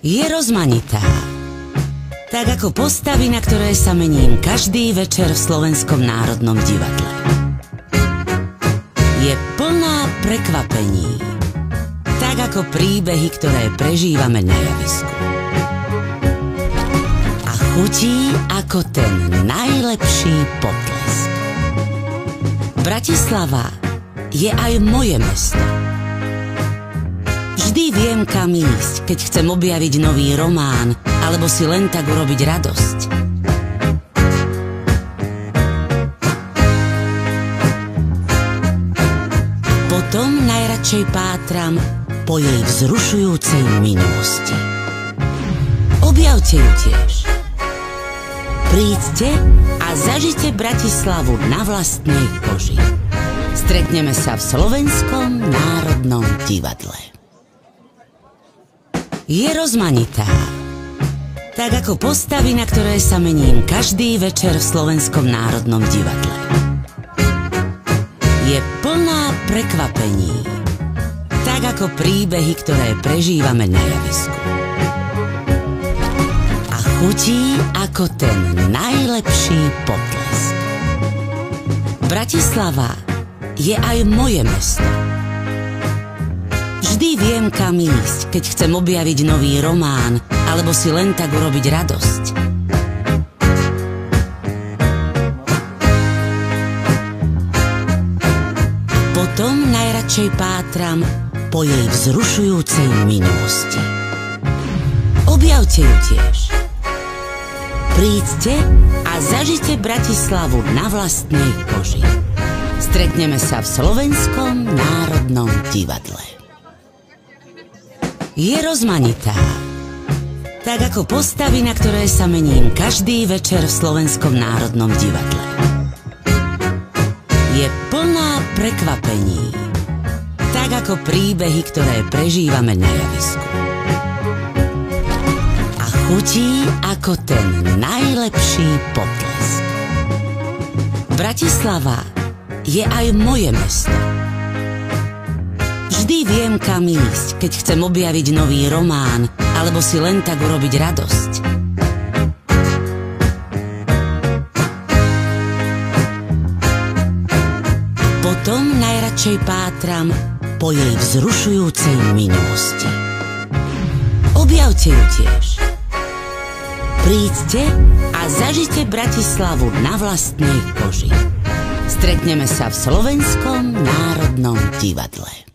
Je rozmanitá. Tak ako postavy, na ktoré sa mením každý večer v Slovenskom národnom divadle. Je plná prekvapení. Tak ako príbehy, ktoré prežívame na javisku. A chutí ako ten najlepší potlesk. Bratislava je aj moje mesto. Vždy viem, kam ísť, keď chcem objaviť nový román, alebo si len tak urobiť radosť. Potom najradšej pátram po jej vzrušujúcej minulosti. Objavte ju tiež. Príďte a zažite Bratislavu na vlastnej koži. Stretneme sa v Slovenskom národnom divadle. Je rozmanitá. Tak ako postavy, na ktoré sa mením každý večer v Slovenskom národnom divadle. Je plná prekvapení. Tak ako príbehy, ktoré prežívame na javisku. A chutí ako ten najlepší potlesk. Bratislava je aj moje mesto. Vždy viem, kam ísť, keď chcem objaviť nový román, alebo si len tak urobiť radosť. Potom najradšej pátram po jej vzrušujúcej minulosti. Objavte ju tiež. Príďte a zažite Bratislavu na vlastnej koži. Stretneme sa v Slovenskom národnom divadle. Je rozmanitá. Tak ako postavy, na ktoré sa mením každý večer v Slovenskom národnom divadle. Je plná prekvapení. Tak ako príbehy, ktoré prežívame na javisku. A chutí ako ten najlepší potlesk. Bratislava je aj moje mesto. Vždy viem, kam ísť, keď chcem objaviť nový román, alebo si len tak urobiť radosť. Potom najradšej pátram po jej vzrušujúcej minulosti. Objavte ju tiež. Príďte a zažite Bratislavu na vlastnej koži. Stretneme sa v Slovenskom národnom divadle.